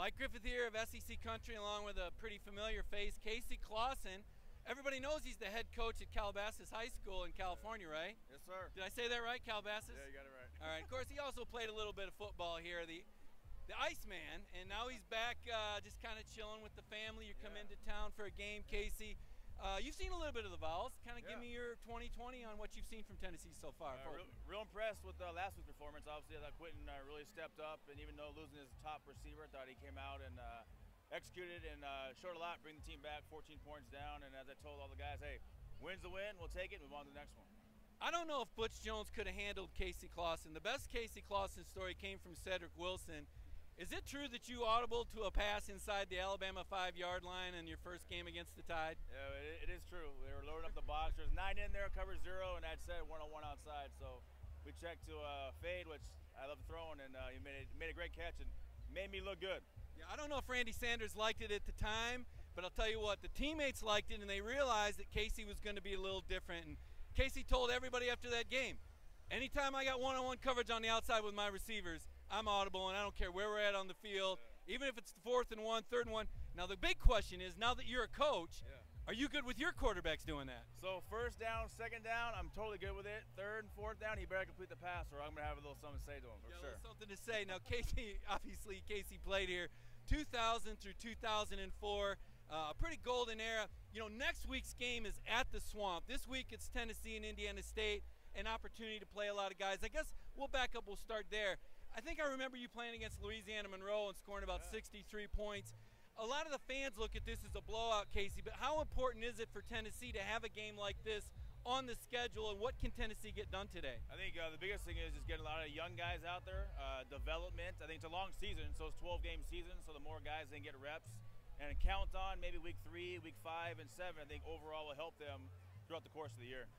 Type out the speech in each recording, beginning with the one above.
Mike Griffith here of SEC Country, along with a pretty familiar face, Casey Clausen. Everybody knows he's the head coach at Calabasas High School in California, right? Yes, sir. Did I say that right, Calabasas? Yeah, you got it right. All right. Of course, he also played a little bit of football here, the Iceman, and now he's back just kind of chilling with the family. You come into town for a game, Casey. You've seen a little bit of the Vols. Kind of give me your 2020 on what you've seen from Tennessee so far. Real impressed with last week's performance. Obviously, I thought Quentin really stepped up, and even though losing his top receiver, I thought he came out and executed and showed a lot, bring the team back 14 points down. And as I told all the guys, hey, win's the win, we'll take it and move on to the next one. I don't know if Butch Jones could have handled Casey Clausen. The best Casey Clausen story came from Cedric Wilson. Is it true that you audibled to a pass inside the Alabama 5-yard line in your first game against the Tide? Yeah, it is true. We were loading up the box. There's 9 in there, cover 0, and that said 1-on-1 outside. So we checked to fade, which I love throwing, and he made a great catch and made me look good. Yeah, I don't know if Randy Sanders liked it at the time, but I'll tell you what, the teammates liked it, and they realized that Casey was going to be a little different. And Casey told everybody after that game, anytime I got one-on-one coverage on the outside with my receivers, I'm audible, and I don't care where we're at on the field, even if it's 4th and 1, 3rd and 1. Now, the big question is, now that you're a coach, are you good with your quarterbacks doing that? So 1st down, 2nd down, I'm totally good with it. 3rd and 4th down, he better complete the pass, or I'm going to have a little something to say to him, for sure. Something to say. Now, Casey, obviously, Casey played here 2000 through 2004, a pretty golden era. You know, next week's game is at the Swamp. This week it's Tennessee and Indiana State, an opportunity to play a lot of guys. I guess we'll back up, we'll start there. I think I remember you playing against Louisiana Monroe and scoring about 63 points. A lot of the fans look at this as a blowout, Casey, but how important is it for Tennessee to have a game like this on the schedule, and what can Tennessee get done today? I think the biggest thing is just getting a lot of young guys out there, development. I think it's a long season, so it's 12-game season, so the more guys they can get reps and count on maybe week 3, week 5, and 7, I think overall will help them throughout the course of the year.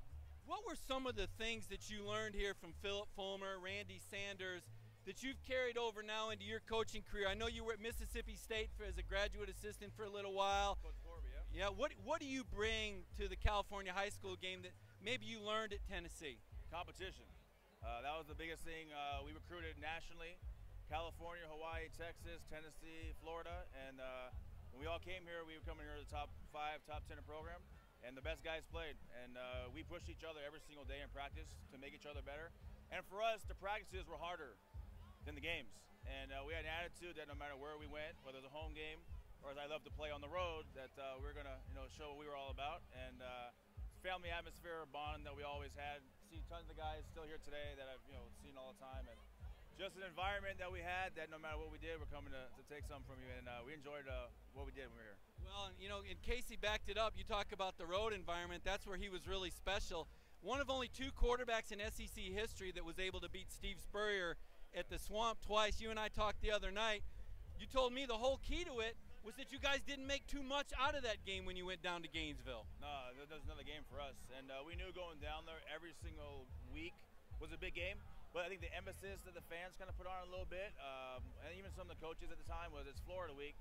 What were some of the things that you learned here from Philip Fulmer, Randy Sanders, that you've carried over now into your coaching career? I know you were at Mississippi State as a graduate assistant for a little while. Coach Corby, yeah. What do you bring to the California high school game that maybe you learned at Tennessee? Competition. That was the biggest thing. We recruited nationally, California, Hawaii, Texas, Tennessee, Florida, and when we all came here, we were coming here to the top 5, top 10 in the program, and the best guys played. And we pushed each other every single day in practice to make each other better. And for us, the practices were harder than the games, and we had an attitude that no matter where we went, whether it's a home game or as I love to play on the road, that we're gonna show what we were all about. And family atmosphere, bond that we always had. See tons of guys still here today that I've seen all the time, and just an environment that we had that no matter what we did, we're coming to take something from you, and we enjoyed what we did when we were here. Well, and Casey backed it up. You talk about the road environment. That's where he was really special. One of only 2 quarterbacks in SEC history that was able to beat Steve Spurrier at the Swamp twice. You and I talked the other night. You told me the whole key to it was that you guys didn't make too much out of that game when you went down to Gainesville. No, that was another game for us, and we knew going down there every single week was a big game. But I think the emphasis that the fans kind of put on a little bit, and even some of the coaches at the time, was it's Florida week.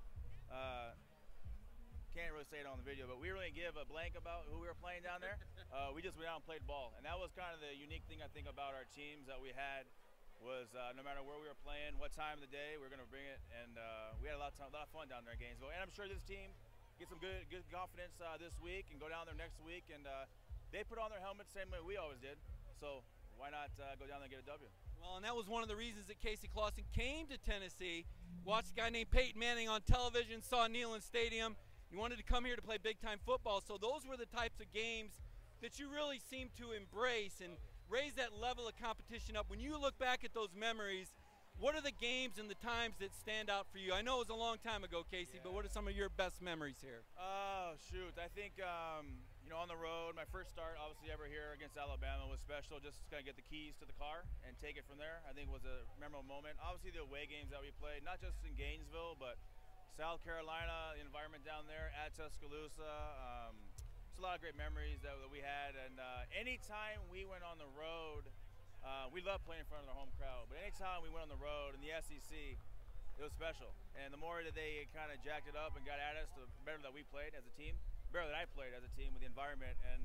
Can't really say it on the video, but we really give a blank about who we were playing down there. We just went out and played ball, and that was kind of the unique thing I think about our teams that we had. Was no matter where we were playing, what time of the day, we were going to bring it, and we had a lot of fun down there in Gainesville. And I'm sure this team gets some good confidence this week and go down there next week, and they put on their helmets the same way we always did. So why not go down there and get a W? Well, and that was one of the reasons that Casey Clausen came to Tennessee. Watched a guy named Peyton Manning on television, saw Neyland Stadium. He wanted to come here to play big-time football. So those were the types of games that you really seemed to embrace and raise that level of competition up. When you look back at those memories, what are the games and the times that stand out for you? I know it was a long time ago, Casey, but what are some of your best memories here? Oh, shoot. I think, on the road, my first start, obviously, ever here against Alabama was special. Just to kind of get the keys to the car and take it from there, I think was a memorable moment. Obviously, the away games that we played, not just in Gainesville, but South Carolina, the environment down there, at Tuscaloosa. It's a lot of great memories that we had, and anytime we went on the road, we loved playing in front of our home crowd, but anytime we went on the road in the SEC, it was special. And the more that they kind of jacked it up and got at us, the better that we played as a team, better that I played as a team with the environment, and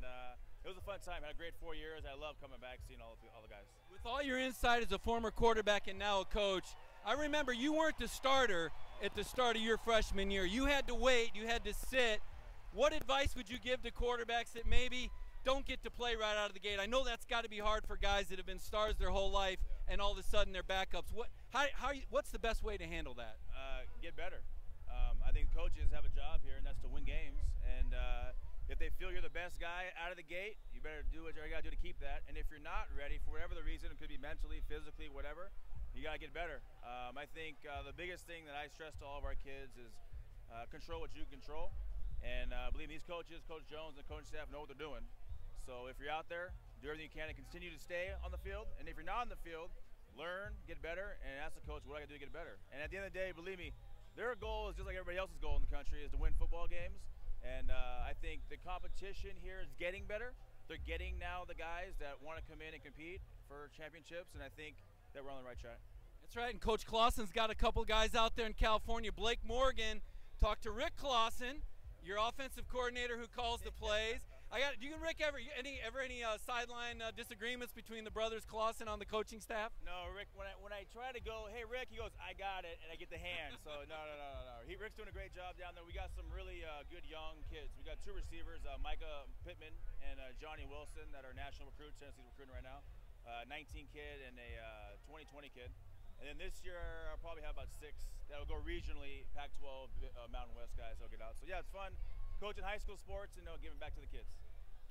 it was a fun time. Had a great 4 years. I love coming back, seeing all the guys. With all your insight as a former quarterback and now a coach, I remember you weren't the starter, at the start of your freshman year. You had to wait, you had to sit. What advice would you give to quarterbacks that maybe don't get to play right out of the gate? I know that's got to be hard for guys that have been stars their whole life, and all of a sudden they're backups. What's the best way to handle that? Get better. I think coaches have a job here, and that's to win games. And if they feel you're the best guy out of the gate, you better do what you got to do to keep that. And if you're not ready, for whatever the reason, it could be mentally, physically, whatever, you got to get better. I think the biggest thing that I stress to all of our kids is control what you control. And believe me, these coaches, Coach Jones and the coaching staff, know what they're doing. So if you're out there, do everything you can to continue to stay on the field. And if you're not on the field, learn, get better, and ask the coach what I got to do to get better. And at the end of the day, believe me, their goal is just like everybody else's goal in the country, is to win football games. And I think the competition here is getting better. They're getting now the guys that want to come in and compete for championships, and I think that we're on the right track. That's right, and Coach Clausen's got a couple guys out there in California. Blake Morgan talked to Rick Clausen, your offensive coordinator who calls the plays. Do you and Rick ever any sideline disagreements between the brothers Clausen on the coaching staff? No, Rick. When I try to go, hey Rick, he goes, I got it, and I get the hand. So no. Rick's doing a great job down there. We got some really good young kids. We got two receivers, Micah Pittman and Johnny Wilson, that are national recruits. Tennessee's recruiting right now. 19 kid and a 2020 kid. And then this year I'll probably have about 6 that will go regionally, Pac-12, Mountain West guys that'll get out. So yeah, it's fun coaching high school sports and giving back to the kids.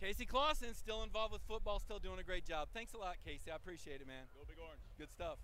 Casey Clausen, still involved with football, still doing a great job. Thanks a lot, Casey. I appreciate it, man. Go Big Orange. Good stuff.